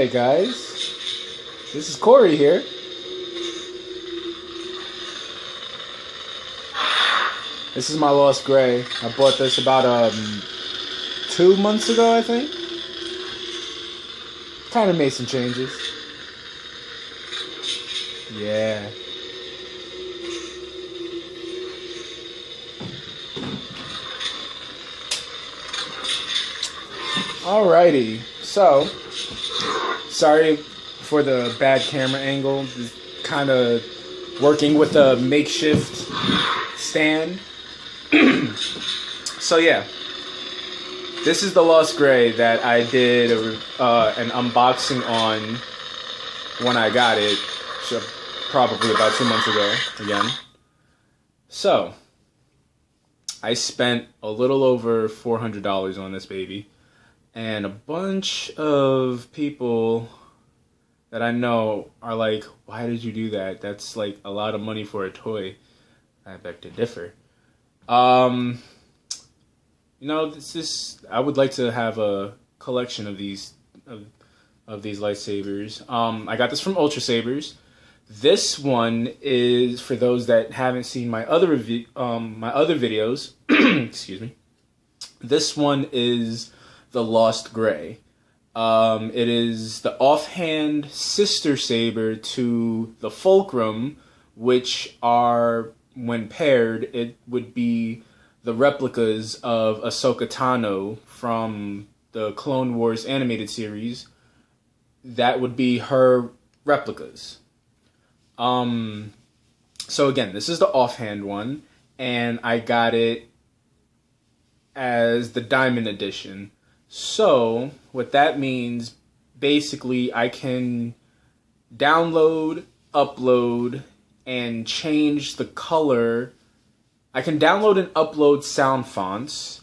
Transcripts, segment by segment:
Hey guys, this is Corey here. This is my Lost Gray. I bought this about 2 months ago, I think. Kind of made some changes. Yeah. Alrighty, so sorry for the bad camera angle. Just kind of working with a makeshift stand. So yeah, this is the Lost Gray that I did an unboxing on when I got it, so probably about 2 months ago again. So I spent a little over $400 on this baby. And a bunch of people that I know are like, why did you do that? That's like a lot of money for a toy. I beg to differ. You know, I would like to have a collection of these lightsabers. I got this from Ultrasabers. This one is for those that haven't seen my other videos. Excuse me. This one is the Lost Gray. It is the offhand sister saber to the Fulcrum, which are, when paired, it would be the replicas of Ahsoka Tano from the Clone Wars animated series. That would be her replicas. So again, this is the offhand one, and I got it as the Daimond edition. So what that means, basically, I can download, upload, and change the color. I can download and upload sound fonts,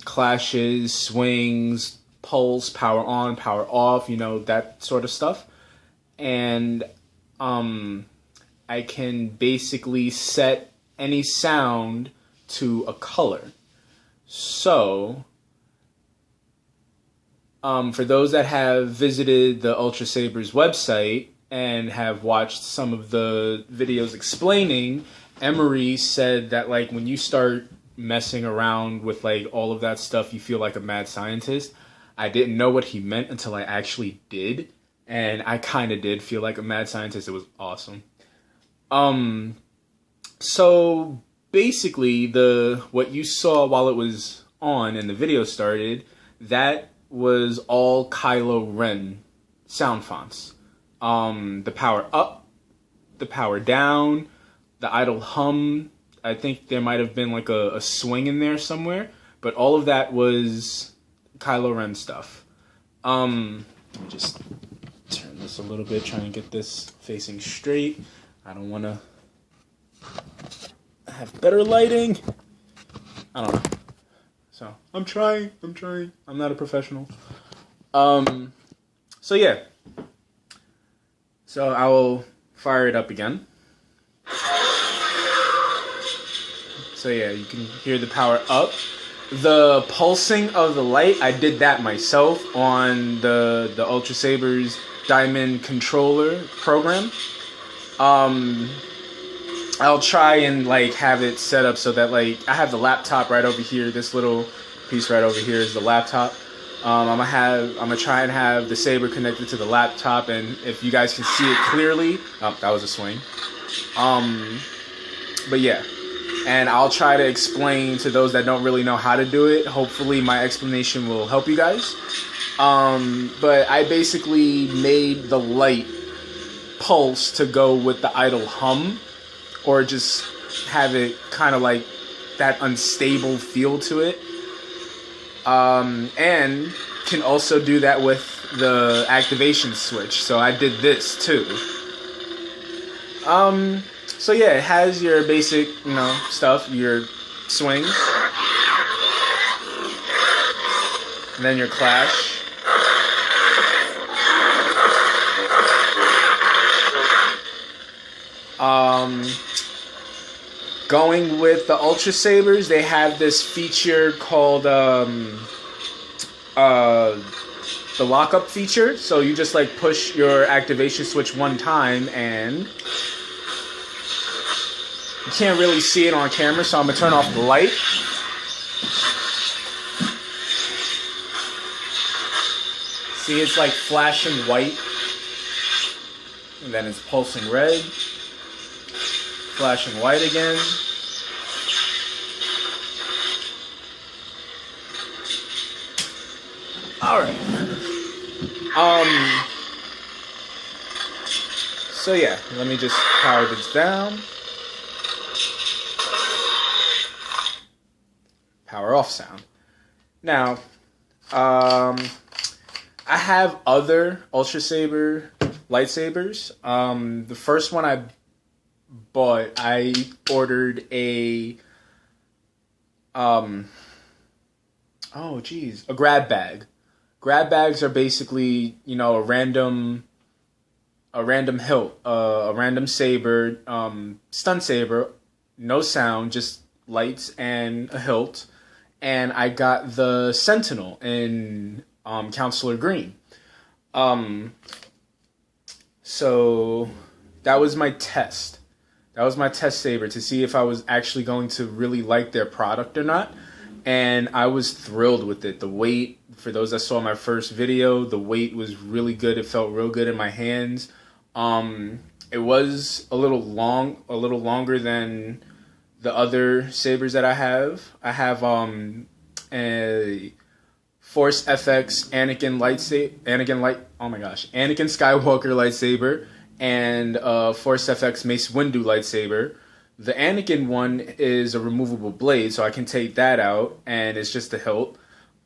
clashes, swings, pulse, power on, power off, you know, that sort of stuff. And I can basically set any sound to a color. So for those that have visited the Ultrasabers website and have watched some of the videos explaining, Emery said that like when you start messing around with like all of that stuff, you feel like a mad scientist. I didn't know what he meant until I actually did, and I kind of did feel like a mad scientist. It was awesome. So basically, what you saw while it was on and the video started, that was all Kylo Ren sound fonts. The power up, the power down, the idle hum. I think there might have been like a swing in there somewhere, but all of that was Kylo Ren stuff. Let me just turn this a little bit, try and get this facing straight. I don't want to have better lighting. I don't know. So I'm trying. I'm not a professional. So yeah. So I will fire it up again. So yeah, you can hear the power up. The pulsing of the light, I did that myself on the Ultrasabers Daimond Controller program. I'll try and like have it set up so that like I have the laptop right over here. This little piece right over here is the laptop. I'm gonna try and have the saber connected to the laptop, and if you guys can see it clearly, oh, that was a swing. But yeah, and I'll try to explain to those that don't really know how to do it. Hopefully my explanation will help you guys. But I basically made the light pulse to go with the idle hum, or just have it kind of like that unstable feel to it. And can also do that with the activation switch. So I did this too. So yeah, it has your basic, you know, stuff, your swings, and then your clash. Going with the Ultrasabers, they have this feature called the lockup feature. So you just like push your activation switch one time, and you can't really see it on camera, so I'm gonna turn off the light. See, it's like flashing white, and then it's pulsing red, flashing white again. Alright. So yeah, let me just power this down. Power off sound. Now, I have other Ultrasaber lightsabers. The first one I bought, I ordered a a grab bag. Grab bags are basically, you know, a random hilt, a random saber, stun saber, no sound, just lights and a hilt. And I got the Sentinel in Counselor Green. So that was my test. That was my test saber to see if I was actually going to really like their product or not. And I was thrilled with it. The weight, for those that saw my first video, the weight was really good. It felt real good in my hands. It was a little longer than the other sabers that I have. I have a Force FX Anakin Skywalker lightsaber and Force FX Mace Windu lightsaber. The Anakin one is a removable blade, so I can take that out, and it's just a hilt.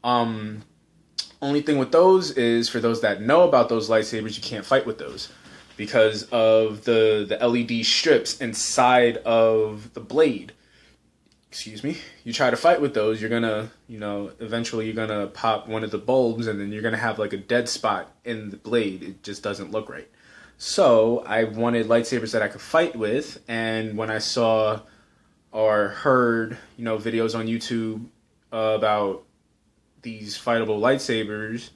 Only thing with those is, for those that know about those lightsabers, you can't fight with those because of the LED strips inside of the blade. Excuse me. You try to fight with those, you're gonna, eventually you're gonna pop one of the bulbs, and then you're gonna have like a dead spot in the blade. It just doesn't look right. So I wanted lightsabers that I could fight with, and when I saw or heard, videos on YouTube about these fightable lightsabers,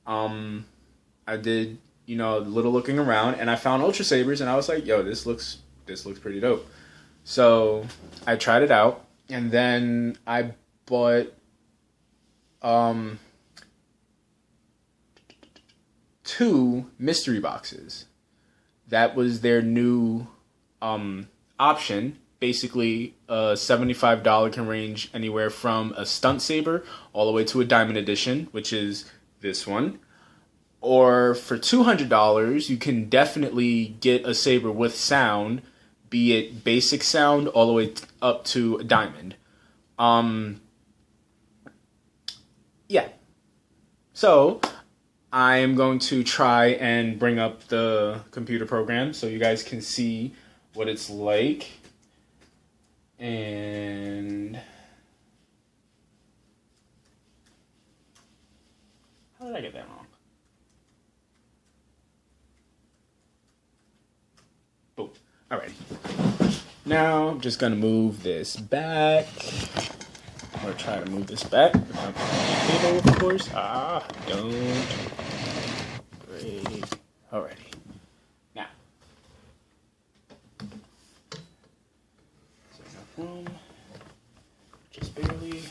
I did, a little looking around, and I found Ultrasabers, and I was like, yo, this looks pretty dope. So I tried it out, and then I bought 2 mystery boxes. That was their new option. Basically, a $75 can range anywhere from a stunt saber all the way to a Daimond edition, which is this one. Or for $200, you can definitely get a saber with sound, be it basic sound all the way up to a Daimond. Yeah. So I am going to try and bring up the computer program so you guys can see what it's like. And how did I get that wrong? Boom. Alrighty. Now I'm just gonna move this back. Or try to move this back without the cable, of course. Don't break. Alrighty. Now. Is there enough room? Just barely.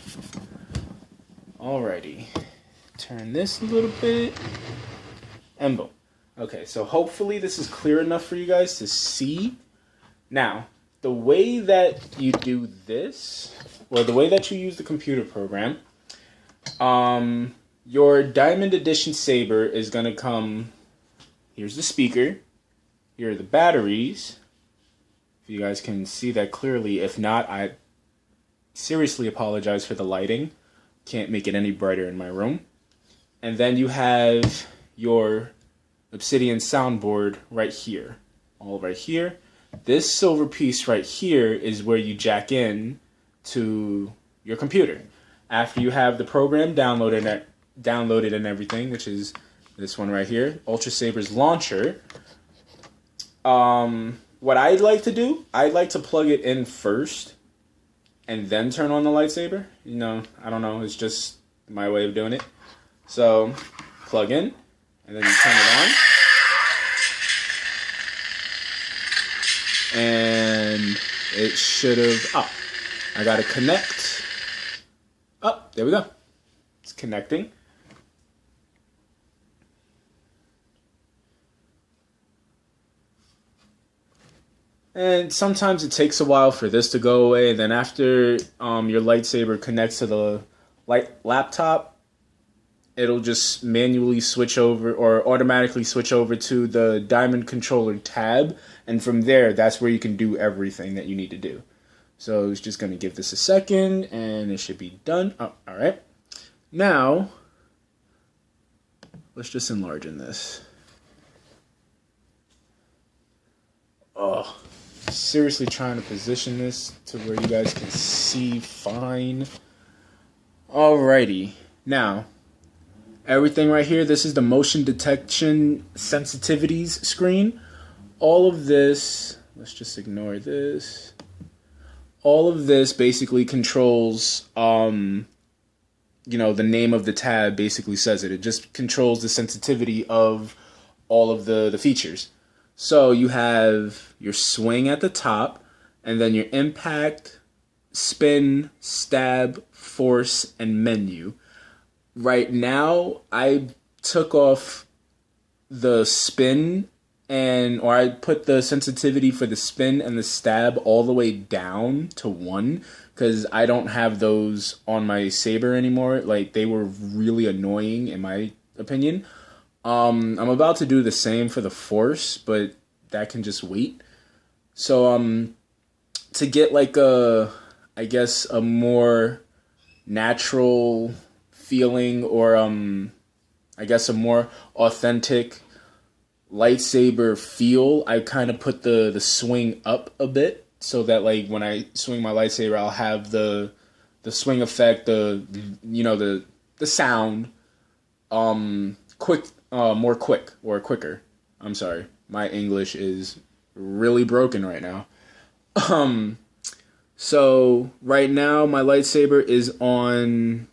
Alrighty. Turn this a little bit. And boom. Okay, so hopefully this is clear enough for you guys to see. Now, the way that you do this, or the way that you use the computer program, your Daimond Edition saber is going to come, here's the speaker, here are the batteries, if you guys can see that clearly. If not, I seriously apologize for the lighting, can't make it any brighter in my room. And then you have your Obsidian soundboard right here, all right here. This silver piece right here is where you jack in to your computer. After you have the program downloaded and everything, which is this one right here, Ultrasabers Launcher. What I'd like to do, I'd like to plug it in first and then turn on the lightsaber. I don't know, it's just my way of doing it. So plug in, and then you turn it on. And it should have, I gotta connect. Oh, there we go. It's connecting. And sometimes it takes a while for this to go away. And then after your lightsaber connects to the laptop, it'll just manually switch over or automatically switch over to the Daimond Controller tab. And from there, that's where you can do everything that you need to do. So it's just going to give this a second, and it should be done. Oh, all right. Now, let's just enlarge in this. Oh, seriously trying to position this to where you guys can see fine. Alrighty. Now, everything right here, this is the motion detection sensitivities screen. All of this, let's just ignore this. All of this basically controls, the name of the tab basically says it. It just controls the sensitivity of all of the features. So you have your swing at the top, and then your impact, spin, stab, force, and menu. Right now, I took off the spin or I put the sensitivity for the spin and the stab all the way down to 1 because I don't have those on my saber anymore. Like, they were really annoying in my opinion. I'm about to do the same for the force, but that can just wait. So to get like a more natural feeling, or I guess a more authentic lightsaber feel, I kind of put the swing up a bit so that like when I swing my lightsaber, I'll have the swing effect, the sound quicker. I'm sorry, my English is really broken right now. So right now my lightsaber is on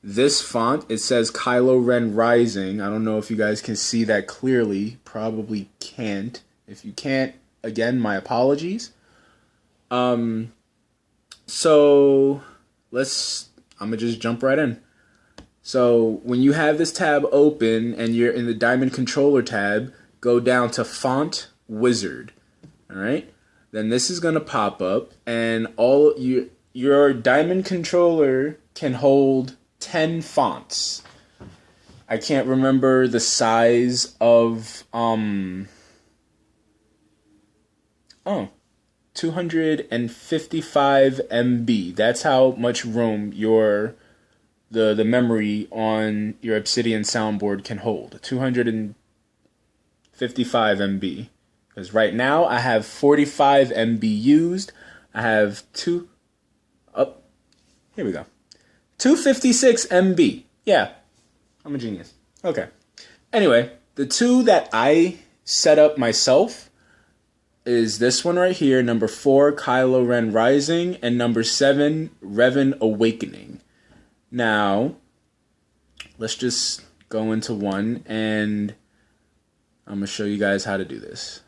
this font. It says Kylo Ren Rising. I don't know if you guys can see that clearly. Probably can't. If you can't, again, my apologies. So I'm gonna just jump right in. So when you have this tab open and you're in the Daimond Controller tab, go down to Font Wizard. All right. Then this is gonna pop up, and your Daimond Controller can hold 10 fonts. I can't remember the size of 255 MB. That's how much room the memory on your Obsidian soundboard can hold. 255 MB. Because right now I have 45 MB used. I have here we go. 256 MB. Yeah, I'm a genius. Okay. Anyway, the two that I set up myself is this one right here, number 4, Kylo Ren Rising, and number 7, Revan Awakening. Now, let's just go into one, and I'm going to show you guys how to do this.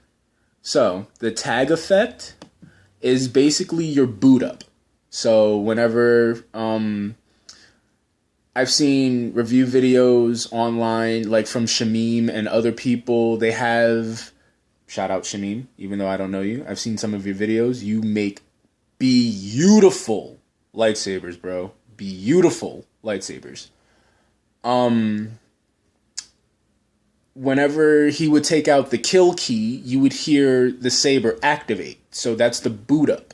So, the tag effect is basically your boot up. So, whenever I've seen review videos online, like from Shamim and other people, they have, shout out Shamim, even though I don't know you, I've seen some of your videos. You make beautiful lightsabers, bro. Beautiful lightsabers. Whenever he would take out the kill key, you would hear the saber activate. So that's the boot up.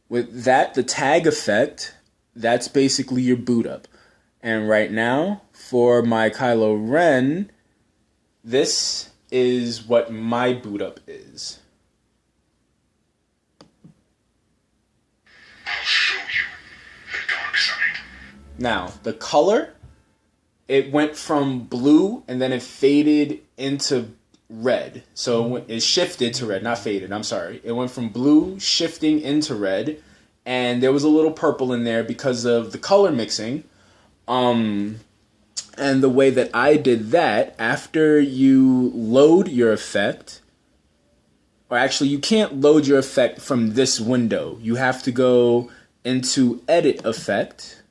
With that, the tag effect, that's basically your boot up. And right now, for my Kylo Ren, this is what my boot up is. I'll show you the dark side. Now, the color, it went from blue and then it faded into red. So it shifted to red, not faded, I'm sorry. It went from blue shifting into red, and there was a little purple in there because of the color mixing. And And the way that I did that, after you load your effect, or actually you can't load your effect from this window. You have to go into edit effect,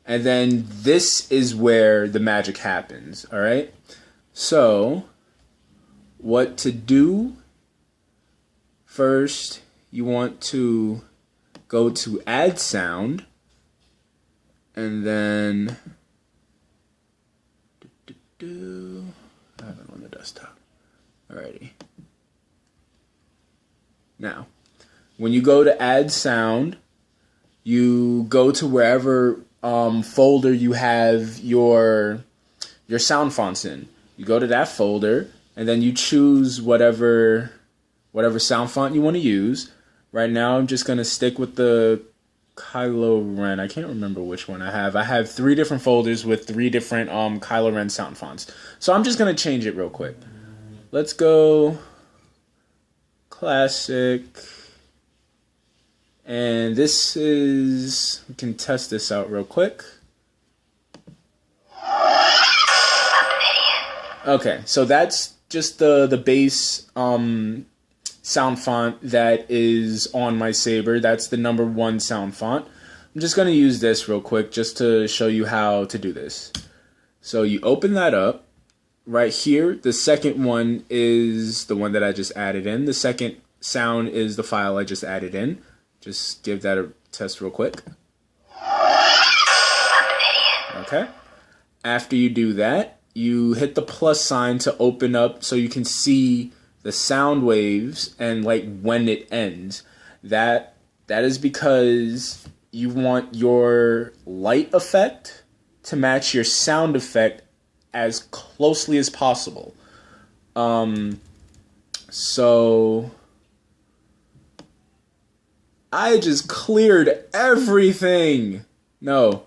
and then this is where the magic happens, all right? So what to do? First, you want to go to add sound, and then I have it on the desktop. Alrighty. Now, when you go to add sound, you go to wherever folder you have your sound fonts in. You go to that folder, and then you choose whatever sound font you want to use. Right now, I'm just gonna stick with the Kylo Ren. I can't remember which one I have. I have 3 different folders with 3 different Kylo Ren sound fonts. So I'm just gonna change it real quick. Let's go classic. And this is, we can test this out real quick. Okay, so that's just the base sound font that is on my saber. That's the number 1 sound font. I'm just going to use this real quick just to show you how to do this. So you open that up. Right here, the second one is the one that I just added in. The second sound is the file I just added in. Just give that a test real quick. Okay. After you do that, you hit the plus sign to open up so you can see the sound waves and like when it ends. That is because you want your light effect to match your sound effect as closely as possible. So I just cleared everything. No,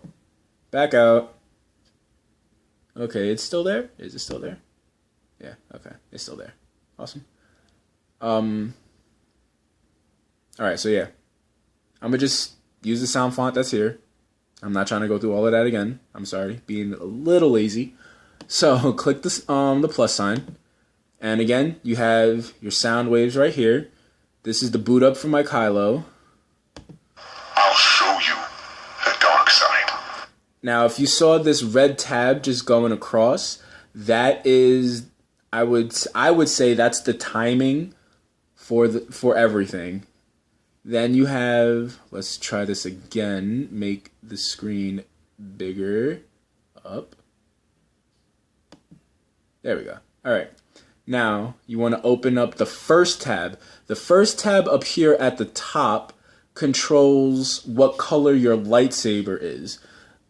back out. Okay, it's still there? Is it still there? Yeah, okay, it's still there. Awesome. Alright, so yeah. I'm gonna just use the sound font that's here. I'm not trying to go through all of that again. I'm sorry, being a little lazy. So click this, the plus sign. And again, you have your sound waves right here. This is the boot up for my Kylo. I'll show you the dark side. Now, if you saw this red tab just going across, that is, I would say that's the timing for everything. Then you have, let's try this again. Make the screen bigger. Up. There we go. All right. Now you want to open up the first tab. The first tab up here at the top controls what color your lightsaber is.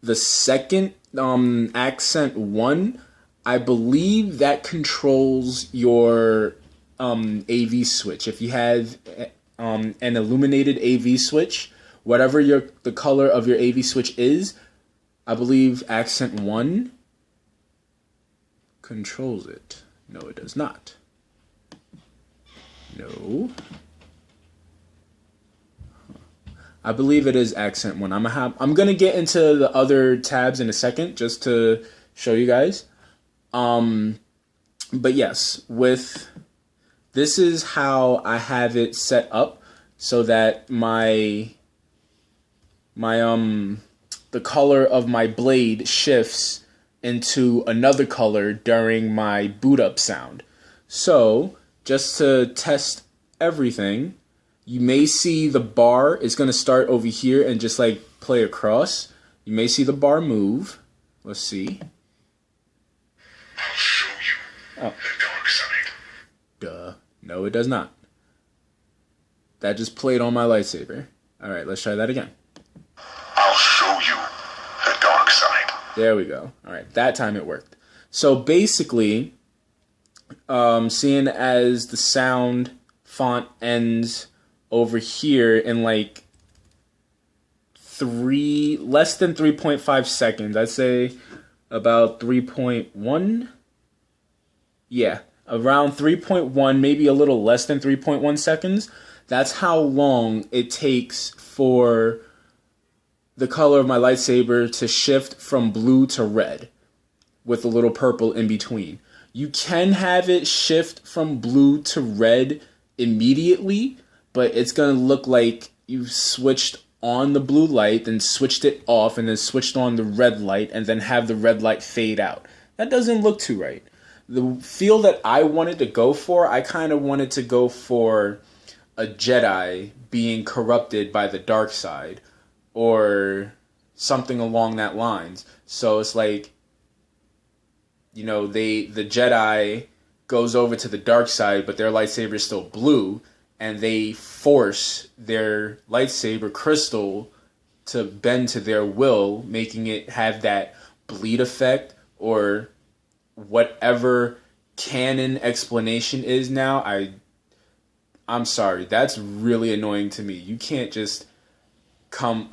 The second accent 1, I believe that controls your AV switch. If you have an illuminated AV switch, whatever the color of your AV switch is, I believe accent 1 controls it. No, it does not. No. I believe it is accent 1. I'm gonna get into the other tabs in a second just to show you guys. But yes, this is how I have it set up so that the color of my blade shifts into another color during my boot up sound. So just to test everything, you may see the bar is going to start over here and just like play across. You may see the bar move. Let's see. I'll show you the dark side. Duh. No, it does not. That just played on my lightsaber. Alright, let's try that again. I'll show you the dark side. There we go. Alright, that time it worked. So basically, seeing as the sound font ends over here in like less than 3.5 seconds, I'd say about 3.1. Yeah, around 3.1, maybe a little less than 3.1 seconds. That's how long it takes for the color of my lightsaber to shift from blue to red. with a little purple in between. You can have it shift from blue to red immediately, but it's going to look like you switched on the blue light, then switched it off, and then switched on the red light, and then have the red light fade out. That doesn't look too right. The feel that I wanted to go for, I kind of wanted to go for a Jedi being corrupted by the dark side, or something along that lines. So it's like, you know, the Jedi goes over to the dark side, but their lightsaber is still blue, and they force their lightsaber crystal to bend to their will, making it have that bleed effect, or whatever canon explanation is now. I'm sorry, that's really annoying to me. You can't just come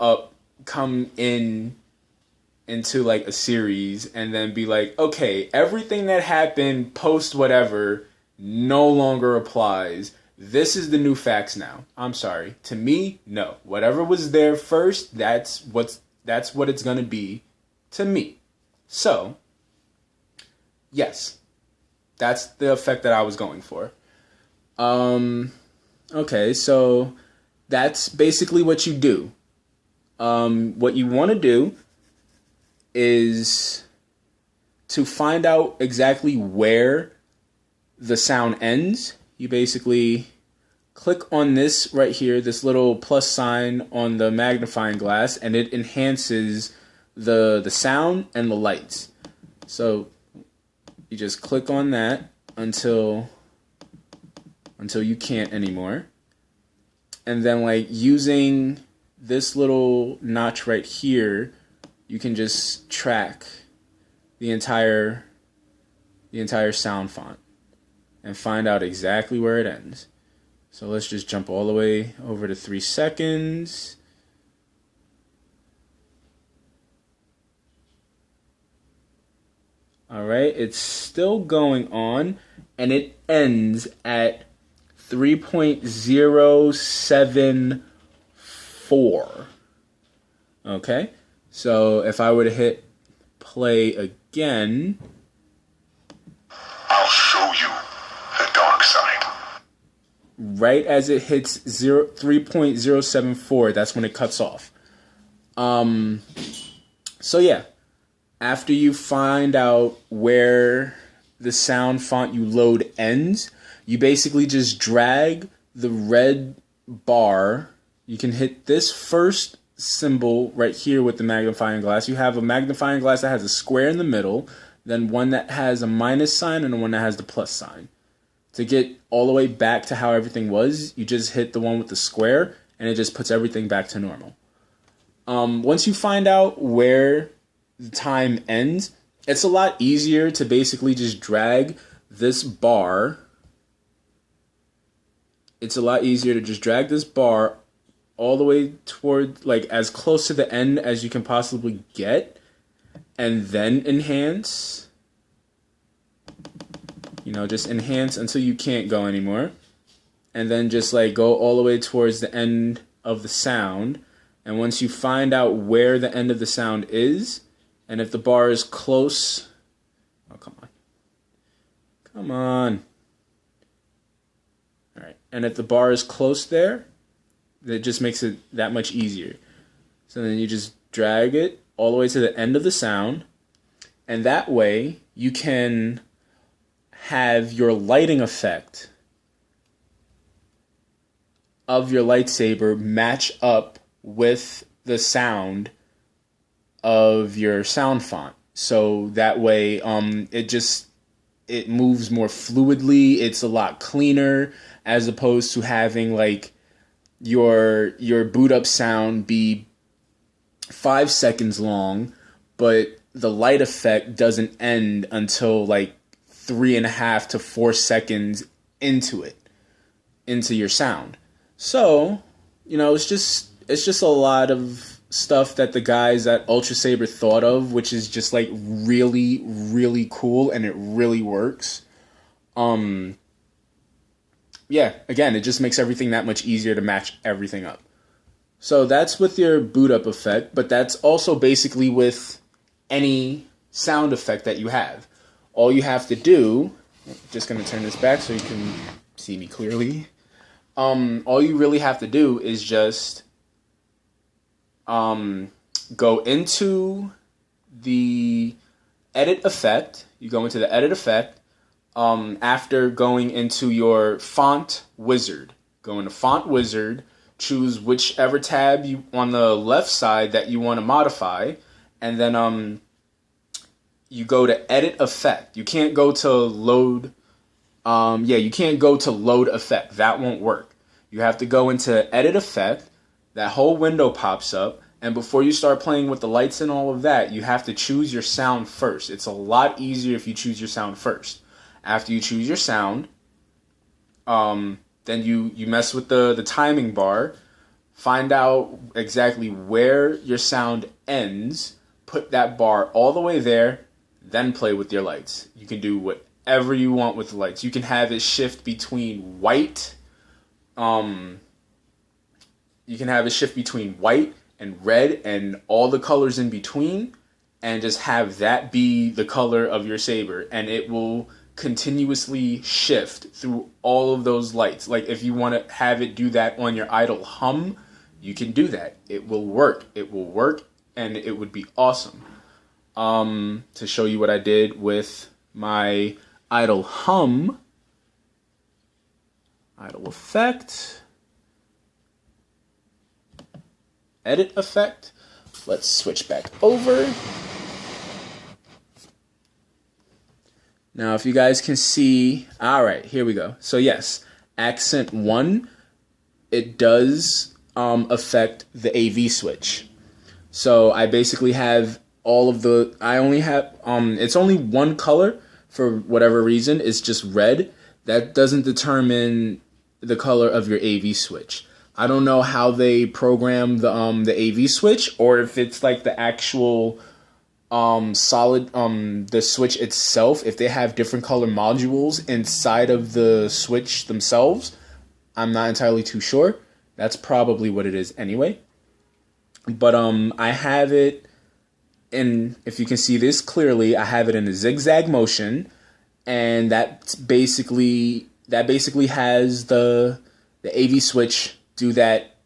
into like a series and then be like, okay, everything that happened post whatever no longer applies. This is the new facts now. I'm sorry. To me, no. Whatever was there first, that's what it's gonna be to me. So, yes, that's the effect that I was going for. Okay, so that's basically what you do. What you want to do is to find out exactly where the sound ends. You basically click on this right here, this little plus sign on the magnifying glass, and it enhances the sound and the lights. So you just click on that until you can't anymore. And then, like, using this little notch right here, you can just track the entire sound font and find out exactly where it ends. So let's just jump all the way over to 3 seconds. Alright, it's still going on, and it ends at 3.074. Okay, so if I were to hit play again, I'll show you the dark side. Right as it hits 3.074, that's when it cuts off. So yeah, after you find out where the sound font you load ends, you basically just drag the red bar. You can hit this first symbol right here with the magnifying glass. You have a magnifying glass that has a square in the middle, then one that has a minus sign, and one that has the plus sign. To get all the way back to how everything was, you just hit the one with the square, and it just puts everything back to normal. Once you find out where the time ends, it's a lot easier to basically just drag this bar. It's a lot easier to just drag this bar all the way toward, like, as close to the end as you can possibly get, and then enhance. You know, just enhance until you can't go anymore, and then just like go all the way towards the end of the sound. And once you find out where the end of the sound is, and if the bar is close, oh, come on. All right, and if the bar is close there, that just makes it that much easier. So then you just drag it all the way to the end of the sound, and that way you can have your lighting effect of your lightsaber match up with the sound of your sound font. So that way it moves more fluidly. It's a lot cleaner, as opposed to having like your boot up sound be 5 seconds long, but the light effect doesn't end until like 3.5 to 4 seconds into your sound. So, you know, it's just a lot of stuff that the guys at Ultrasaber thought of, which is just like really, really cool, and it really works. Yeah, again, it just makes everything that much easier to match everything up. So that's with your boot up effect, but that's also basically with any sound effect that you have. All you have to do, just going to turn this back so you can see me clearly. All you really have to do is just go into the edit effect. You go into the edit effect after going into your font wizard. Go into font wizard, choose whichever tab you on the left side that you want to modify, and then you go to edit effect. You can't go to load. You can't go to load effect. That won't work. You have to go into edit effect. That whole window pops up. And before you start playing with the lights and all of that, you have to choose your sound first. It's a lot easier if you choose your sound first. After you choose your sound, then you mess with the timing bar, find out exactly where your sound ends, put that bar all the way there, then play with your lights. You can do whatever you want with the lights. You can have it shift between white. You can have it shift between white and red and all the colors in between, and just have that be the color of your saber, and it will continuously shift through all of those lights. Like if you want to have it do that on your idle hum, you can do that. It will work. It will work, and it would be awesome. To show you what I did with my idle hum, idle effect, edit effect. Let's switch back over. Now, if you guys can see, all right, here we go. So yes, accent 1, it does affect the AV switch. So I basically have all of the, I only have, it's only one color for whatever reason. It's just red. That doesn't determine the color of your AV switch. I don't know how they program the AV switch, or if it's like the actual solid the switch itself, if they have different color modules inside of the switch themselves. I'm not entirely too sure. That's probably what it is anyway. But I have it in, if you can see this clearly, I have it in a zigzag motion, and that basically has the AV switch do that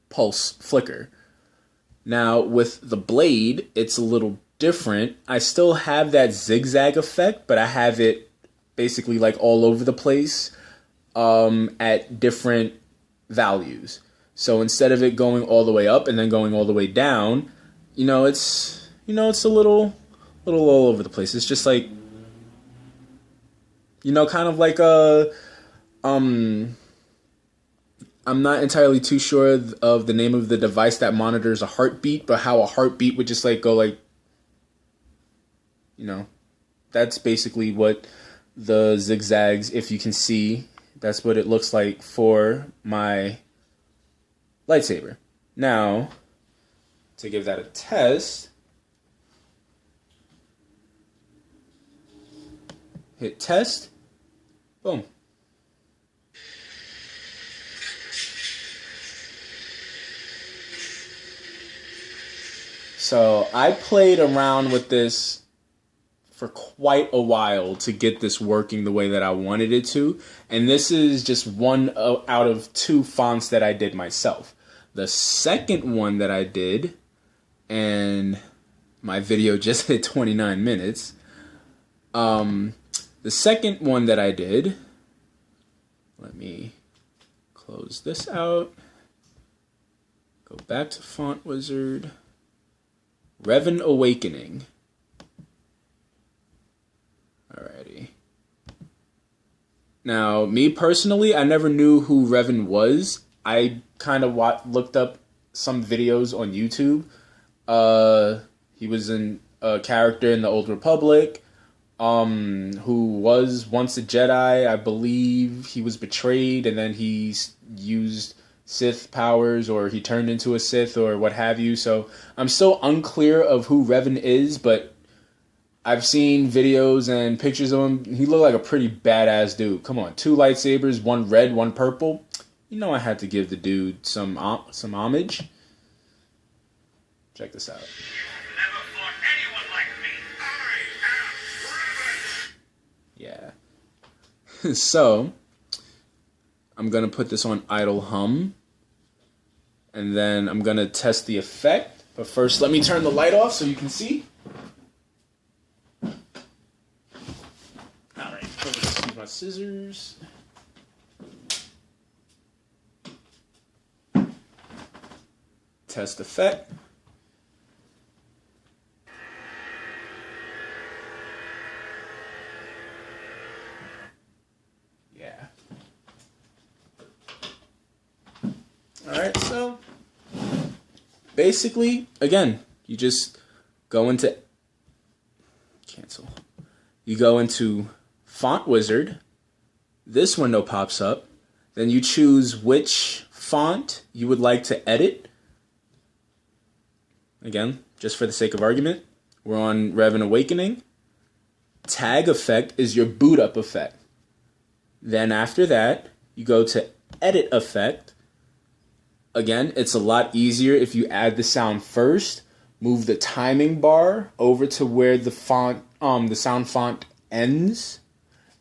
pulse flicker. Now, with the blade, it's a little different. I still have that zigzag effect, but I have it basically like all over the place at different values. So instead of it going all the way up and then going all the way down, it's a little all over the place. It's just like, kind of like a I'm not entirely too sure of the name of the device that monitors a heartbeat, but how a heartbeat would just like go like, that's basically what the zigzags, if you can see, that's what it looks like for my lightsaber. Now, to give that a test, hit test, boom. So I played around with this for quite a while to get this working the way that I wanted it to. And this is just one out of 2 fonts that I did myself. The second one that I did, and my video just hit 29 minutes. The second one that I did, let me close this out. Go back to Font Wizard. Revan Awakening. Alrighty. Now, me personally, I never knew who Revan was. I kind of looked up some videos on YouTube. He was a character in the Old Republic, who was once a Jedi. I believe he was betrayed, and then he used Sith powers, or he turned into a Sith, or what have you. So I'm still unclear of who Revan is, but I've seen videos and pictures of him. He looked like a pretty badass dude. Come on, 2 lightsabers, 1 red, 1 purple. I had to give the dude some homage. Check this out. Never fought anyone like me. So, I'm going to put this on idle hum. And then I'm going to test the effect. But first, let me turn the light off so you can see. Alright, let's use my scissors. Test effect. Yeah. Alright, so basically, again, you just go into cancel. You go into Font Wizard. This window pops up. Then you choose which font you would like to edit. Again, just for the sake of argument, we're on Revan Awakening. Tag effect is your boot up effect. Then after that, you go to Edit Effect. Again, it's a lot easier if you add the sound first. Move the timing bar over to where the font, the sound font ends,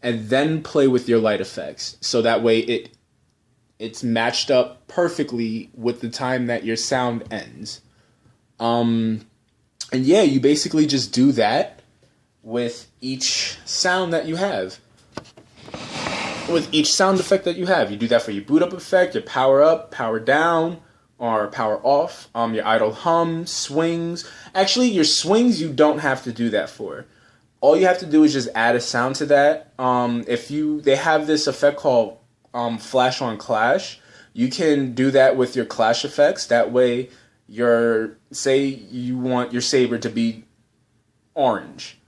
and then play with your light effects. So that way it's matched up perfectly with the time that your sound ends. And yeah, you basically just do that with each sound that you have. With each sound effect that you have. You do that for your boot up effect, your power up, power down, or power off, your idle hum, swings. Actually, your swings you don't have to do that for. All you have to do is just add a sound to that. They have this effect called Flash on Clash. You can do that with your Clash effects. That way, say you want your saber to be orange,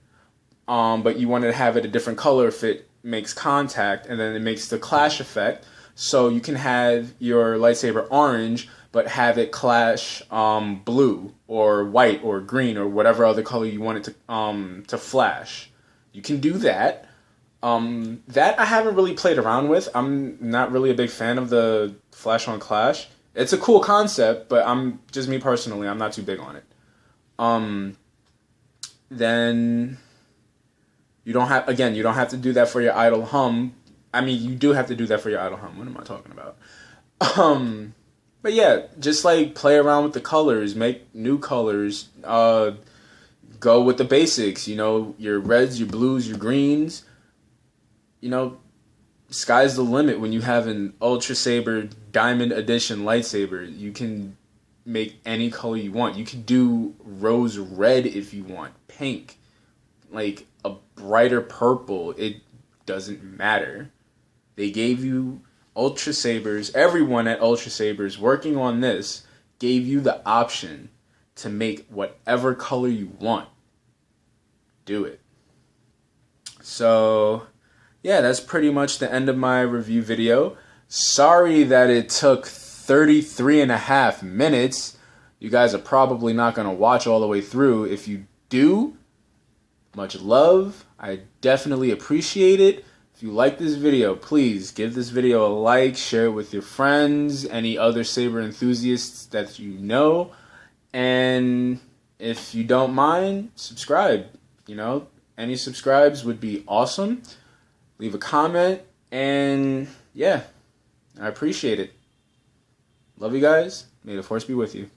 but you want to have it a different color if it makes contact, and then it makes the clash effect. So you can have your lightsaber orange, but have it clash blue or white or green or whatever other color you want it to flash. You can do that. That I haven't really played around with. I'm not really a big fan of the flash on clash. It's a cool concept, but just me personally, I'm not too big on it. Then you don't have to do that for your idle hum. I mean, you do have to do that for your idle hum. What am I talking about? But yeah, just like play around with the colors, make new colors, go with the basics, your reds, your blues, your greens. Sky's the limit when you have an Ultrasaber Diamond Edition lightsaber. You can make any color you want. You can do rose red if you want, pink, like a brighter purple. It doesn't matter. They gave you Ultrasabers. Everyone at Ultrasabers working on this gave you the option to make whatever color you want. Do it. So yeah, that's pretty much the end of my review video. Sorry that it took 33.5 minutes. You guys are probably not going to watch all the way through. If you do, much love. I definitely appreciate it. If you like this video, please give this video a like, share it with your friends, any other saber enthusiasts that you know. And if you don't mind, subscribe. Any subscribes would be awesome. Leave a comment, and yeah, I appreciate it. Love you guys. May the Force be with you.